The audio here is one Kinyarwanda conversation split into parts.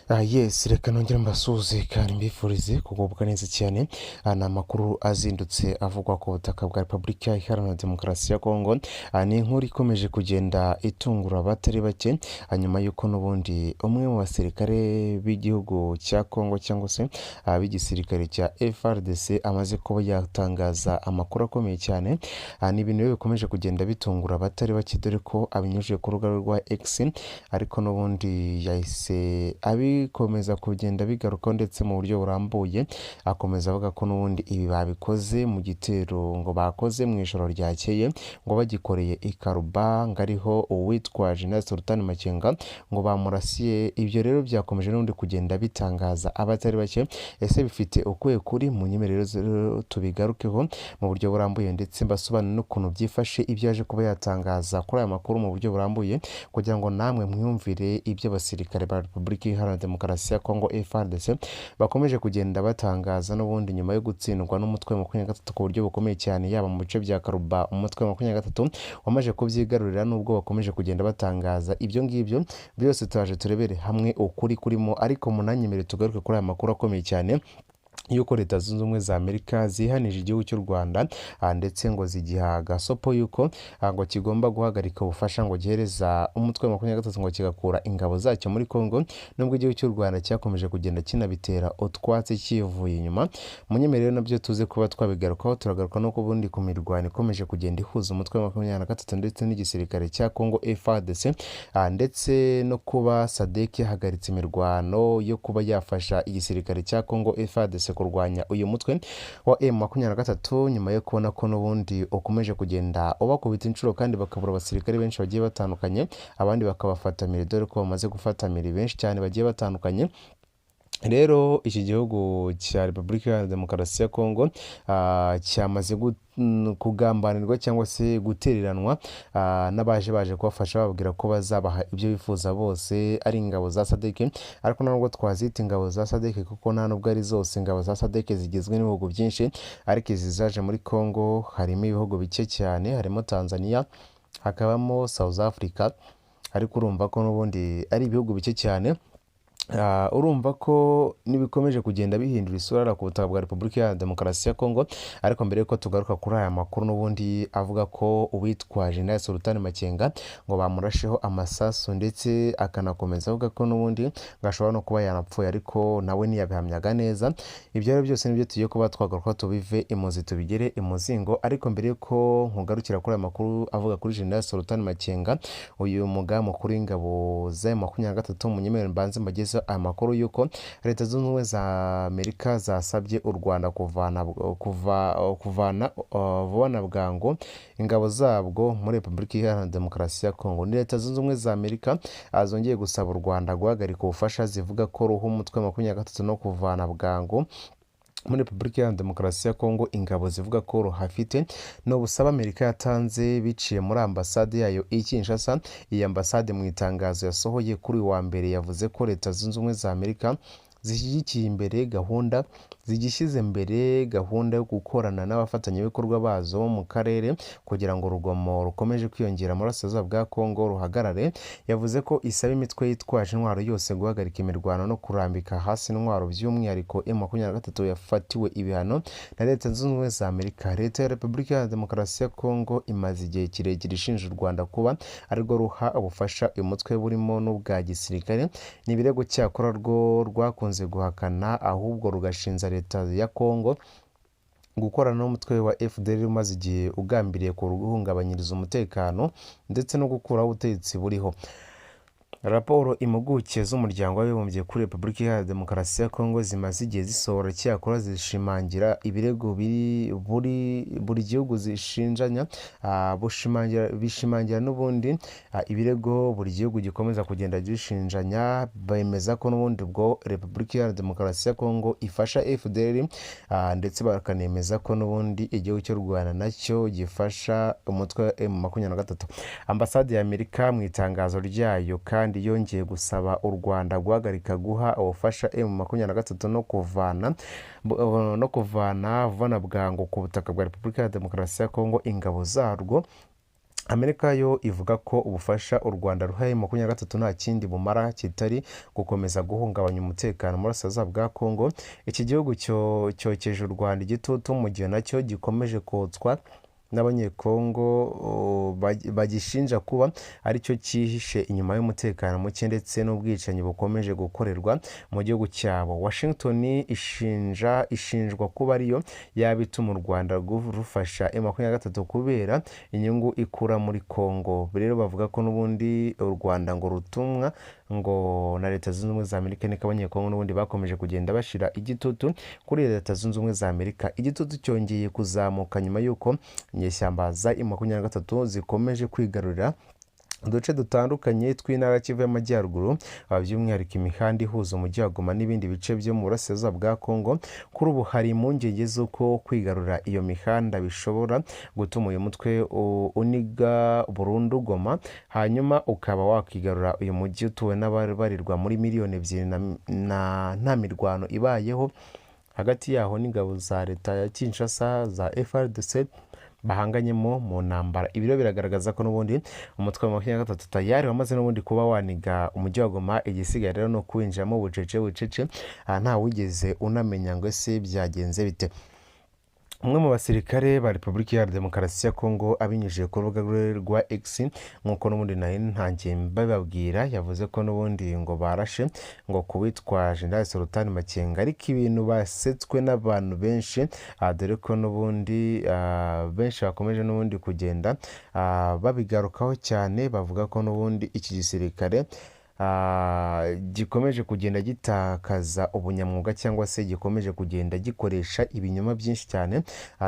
Yes, reka nongere mbasuhuze kandi mbifurize kugubwa neza cyane. Ni amakuru azindutse avugwa ku butaka bwa Repubulika Iharanira Demokarasi ya Kongo. Ni inkuru ikomeje kugenda itungura abatari bake, nyuma y'uko n'ubundi umwe mu basirikare b'igihugu cya Kongo cyangwa se b'igisirikare cya Fardc amaze kuba yatangaza amakuru akomeye cyane. Ni ibintu bikomeje kugenda bitungura abatari bake, dore ko abinyujije ku rubuga rwa X, ariko n'ubundi yahise bikomeza kugenda bigarukaho ndetse mu buryo burambuye. Akomeza avuga ko n'ubundi ibi babikoze mu gitero ngo bakoze mu ijoro ryakeye, ngo bagikoreye ikaruba ngo ariho uwitwaje Sultan Makenga ngo bamurasiye. Ibyo rero byakomeje n'ubundi kugenda bitangaza abatari bake. Ese bifite ukuye kuri mu nyemerero tubigarukeho mu buryo burambuye, ndetse mbasobanurire n'ukuntu byifashe ibyo yaje kuba yatangaza kuri aya makuru mu buryo burambuye, kugira ngo namwe mwumvire ibyo abasirikare ba Repubulika Iharanira Demokarasi ya Kongo Fardc bakomeje kugenda batangaza n'ubundi nyuma yo gutsindwa n'umutwe wa 23 ku buryo bukomeye cyane, yaba mu bice bya Karuba. Umutwe wa 23 wamaje kubyigarurira, nubwo bakomeje kugenda batangaza ibyo ngibyo byose. Turaje turebere hamwe ukuri kurimo, ariko munanyemere tugaruke kuri aya makuru akomeye cyane yuko Leta Zunze Ubumwe za Amerika zihanije igihugu cy'u Rwanda, ndetse ngo zigiha gasopo yuko ngo kigomba guhagarika ubufasha ngo gihereza umutwe wa 23 ngo kigakura ingabo zacyo muri Kongo, nubwo igihugu cy'u Rwanda cyakomeje kugenda kinabitera utwatsi kivuye inyuma. Munyemerero nabyo tuze kuba twabigarukaho. Turagaruka no kubundi ku mirwano ikomeje kugenda ihuza umutwe wa 23 ndetse n'igisirikare cya Kongo FARDC, ndetse no kuba SADC yahagaritse imirwano yo kuba yafasha igisirikare cya Kongo FARDC kurwanya uyu mutwe wa M23, nyuma yo kubona ko n'ubundi ukomeje kugenda ubakubita inshuro kandi bakabura abasirikare benshi bagiye batandukanye, abandi bakabafatamira, dore ko bamaze gufatamira benshi cyane bagiye batandukanye. Rero iki gihugu cya Repubulika ya Demokarasi ya Kongo cyamaze kugambanirwa cyangwa se gutereranwa baje kubafasha, babwira ko bazabaha ibyo bifuza bose ari ingabo za SADC. Ariko nubwo twazita ingabo za SADC kuko nta nubwo ari zose. Ingabo za SADC zigizwe n'ibihugu byinshi, ariko izi zaje muri Kongo harimo ibihugu bike cyane, harimo Tanzania, hakabamo South Africa, ariko urumva ko n'ubundi ari ibihugu bike cyane. Urumva ko nibikomeje kugenda bihindura isura ku butaka bwa Repubulika ya Demokarasi ya Kongo. Ariko mbere yuko tugaruka kuri aya makuru, n'ubundi avuga ko uwitwaje Sultan Makenga ngo bamurasheho amasasu, ndetse akanakomeza avuga ko n'ubundi gashobora no kuba yanapfuye, ariko nawe ntiyabihamyaga neza. Ibyo rero byose nibyo tugiye kuba twagaruka, tubive imuzi tubigere imuzingo. Ariko mbere yuko nkugarukira kuri aya makuru avuga kuri Sultan Makenga, uyu mugaba mukuru w'ingabo za M23, munyemerere mbanze mbageze amakuru yuko Leta Zunze Ubumwe za Amerika zasabye u Rwanda kuvana vuba bwangu ingabo zabwo muri Repubulika Iharanira Demokarasi ya Kongo. Ni Leta Zunze Ubumwe za Amerika zongeye gusaba u Rwanda guhagarika ubufasha zivuga ko ruha umutwe wa 23 no kuvana bwangu muri Repubulika ya Demokarasi ya Kongo ingabo zivuga ko ruhafite. No busaba Amerika yatanze biciye muri ambasade yayo i Kinshasa. Iyi ambasade mu itangazo yasohoye kuri wa mbere yavuze ko Leta Zunze Ubumwe za Amerika zishyigikiye imbere gahunda yo gukorana n'abafatanyabikorwa bazo mu karere kugira ngo urugomo rukomeje kwiyongera mu burasirazuba bwa Kongo ruhagarare. Yavuze ko isaba imitwe yitwaje intwaro yose guhagarika imirwano no kurambika hasi intwaro, by'umwihariko M23 yafatiwe ibihano na Leta Zunze Ubumwe za Amerika. Leta ya Repubulika ya Demokarasi ya Kongo imaze igihe kirekire ishinja u Rwanda kuba arirwo ruha ubufasha uyu mutwe burimo n'ubwa gisirikare. Ni ibirego cyakora rwo rwakunze guhakana, ahubwo rugashinja Leta ya Kongo gukorana n'umutwe wa FDL umaze igihe ugambiriye kuruhungabanyiriza umutekano ndetse no gukuraho ubutegetsi buriho. Raporo impuguke z'umuryango w'abibumbye kuri Repubulika ya Demokarasi ya Kongo zimaze igihe zisohora, cyakora zishimangira ibirego buri gihugu zishinjanya, bishimangira n'ubundi ibirego buri gihugu gikomeza kugenda gishinjanya. Bemeza ko n'ubundi bwo Repubulika ya Demokarasi ya Kongo ifasha FDL, ndetse bakanemeza ko n'ubundi igihugu cy'u Rwanda nacyo gifasha umutwe wa M23. Ambasade ya Amerika mu itangazo ryayo kandi yongeye gusaba u Rwanda guhagarika guha ubufasha M23 no kuvana vuba bwangu ku butaka bwa Repubulika ya Demokarasi ya Kongo ingabo zarwo Amerika yo ivuga ko ubufasha u Rwanda ruhaye M23 nta kindi bumara kitari gukomeza guhungabanya umutekano mu burasirazuba bwa Kongo. Iki gihugu cyokeje u Rwanda igitutu mu gihe nacyo gikomeje kotswa n'abanyekongo bagishinja kuba aricyo cyihishe inyuma y'umutekano muke ndetse n'ubwicanyi bukomeje gukorerwa mu gihugu cyabo. Washington ishinjwa kuba ariyo yaba ituma u Rwanda rufasha M23 kubera inyungu ikura muri Kongo. Rero bavuga ko n'ubundi u Rwanda ngo rutumwa ngo na Leta Zunze Ubumwe za Amerika niko abanyekongo n'ubundi bakomeje kugenda bashira igitutu kuri Leta Zunze Ubumwe za Amerika. Igitutu cyongeye kuzamuka nyuma y'uko inyeshyamba za M23 zikomeje kwigarurira uduce dutandukanye tw'intara Kivu y'Amajyaruguru, by'umwihariko imihanda ihuza umujyi wa Goma n'ibindi bice byo mu burasirazuba bwa Kongo. Kuri ubu hari impungenge z'uko kwigarurira iyo mihanda bishobora gutuma uyu mutwe uniga burundu Goma, hanyuma ukaba wakigarura uyu mujyi utuwe n'ababarirwa muri miliyoni 2 nta mirwano ibayeho hagati yaho n'ingabo za leta ya Kinshasa za Fardc bahanganyemo mu ntambara. Ibiro biragaragaza ko n'ubundi umutwe wa M23 tayari wamaze n'ubundi kuba waniga umujyi wa Goma. Igisigaye rero no kwinjiramo bucece nta wigeze unamenya ngo ese byagenze bite. Umwe mu basirikare ba Repubulika ya Demokarasi ya Kongo abinyujije ku rubuga rwa X nk'uko n'ubundi nari ntangiye bababwira, yavuze ko n'ubundi ngo barashe ngo kuwitwa General Sultan Makenga, ariko ibintu basetswe n'abantu benshi dore ko n'ubundi benshi bakomeje n'ubundi kugenda babigarukaho cyane. Bavuga ko n'ubundi iki gisirikare gikomeje kugenda gitakaza ubunyamwuga cyangwa se gikomeje kugenda gikoresha ibinyoma byinshi cyane,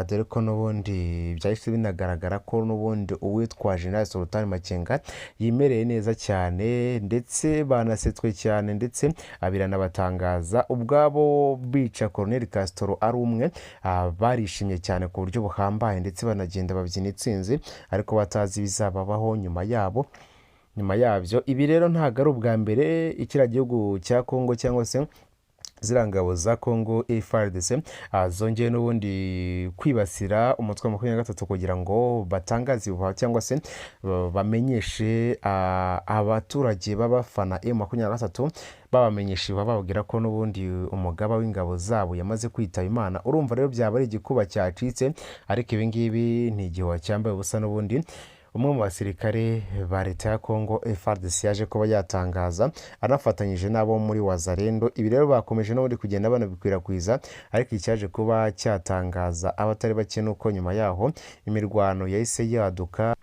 dore ko n'ubundi byahise binagaragara ko n'ubundi uwitwa General Sultan Makenga yimereye neza cyane, ndetse banasetswe cyane, ndetse biranabatangaza ubwabo bica Colonel Castro ari umwe. Barishimye cyane ku buryo buhambaye ndetse banagenda babyina itsinzi, ariko batazi ibizababaho nyuma yabyo. Ibi rero ntabwo ari ubwa mbere ikiriya gihugu cya Kongo cyangwa se ziriya ngabo za Kongo Fardc zongeye n'ubundi kwibasira umutwe wa M23 kugira ngo batangaze ibihuha cyangwa se bamenyeshe abaturage b'abafana M23, babamenyesha bababwira ko n'ubundi umugaba w'ingabo zabo yamaze kwitaba Imana. Urumva rero byaba ari igikuba cyacitse, ariko ibi ngibi ni igihuha cyambaye ubusa. N'ubundi umwe mu basirikare ba leta ya Kongo Fardc yaje kuba yatangaza anafatanyije n'abo muri Wazalendo. Ibi rero bakomeje n'ubundi kugenda banabikwirakwiza, ariko icyaje kuba cyatangaza abatari bake nuko nyuma yaho imirwano yahise yaduka.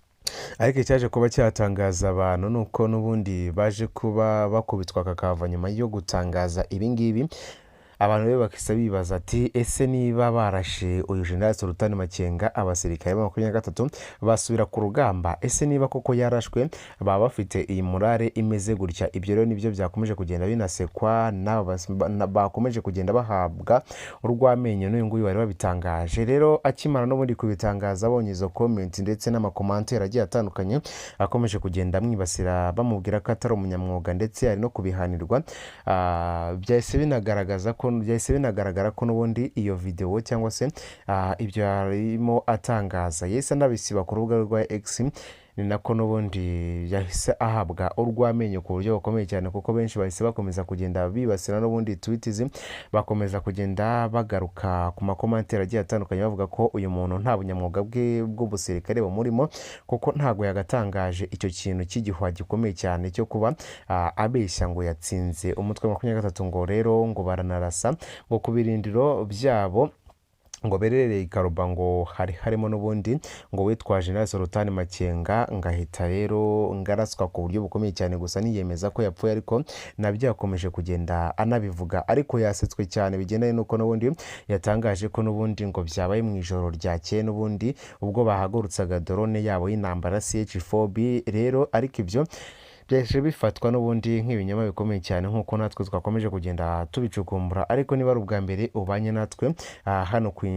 Ariko icyaje kuba cyatangaza abantu nuko n'ubundi baje kuba bakubitwa kakava nyuma yo gutangaza ibi ngibi. Abantu rero bakisa bibaza ati ese niba barashe uyu General Sultan Makenga abasirikare ba M23 basubira ku rugamba, ese niba koko yarashwe baba bafite iyi morale imeze gutya? Ibyo rero nibyo byakomeje kugenda binasekwa bakomeje kugenda bahabwa urw'amenyo n'uyu nguyu wari wabitangaje. Rero akimara n'ubundi kubitangaza abonye izo comment ndetse n'amakomantere agiye atandukanye akomeje kugenda mwibasira bamubwira ko atari umunyamwuga ndetse ari no kubihanirwa. Byahise binagaragara ko n'ubundi iyo video cyangwa se ibyo yarimo atangaza yahise anabisiba ku rubuga rwa X. Ni nako n'ubundi yahise ahabwa urw'amenyo ku buryo bukomeye cyane, kuko benshi bahise bakomeza kugenda bibasira n'ubundi tweets bakomeza kugenda bagaruka ku makomantere agiye atandukanye bavuga ko uyu muntu nta bunyamwuga bw'ubusirikare bumurimo, kuko ntago yagatangaje icyo kintu cy'igihuha gikomeye cyane cyo kuba abeshya ngo yatsinze umutwe wa M23. Ngo rero ngo baranarasa ngo ku birindiro byabo ngo berereye Karuba ngo harimo n'ubundi ngo witwa General Sultan Makenga, ngahita rero ngaraswa ku buryo bukomeye cyane. Gusa niyemeza ko yapfuye, ariko nabyo yakomeje kugenda anabivuga, ariko yasetswe cyane bigendanye nuko n'ubundi yatangaje ko n'ubundi ngo byabaye mu ijoro ryakeye n'ubundi ubwo bahagurutsaga drone yabo y'intambara CH4B. Rero ariko ibyo byahise bifatwa n'ubundi nk'ibinyoma bikomeye cyane, nk'uko natwe twakomeje kugenda tubicukumbura. Ariko niba ari ubwa mbere ubanye natwe hano kuri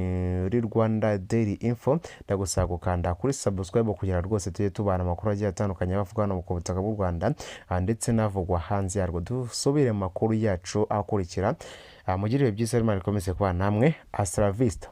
Rwanda Daily Info, ndagusaba gukanda kuri subscribe kugira rwose tujye tubana amakuru agiye atandukanye bavugwa hano ku butaka bw'u Rwanda ndetse n'avugwa hanze yarwo. Dusubire mu makuru yacu akurikira. Mugire ibihe byiza, Imana ikomeze kuba namwe. Hasta la vista.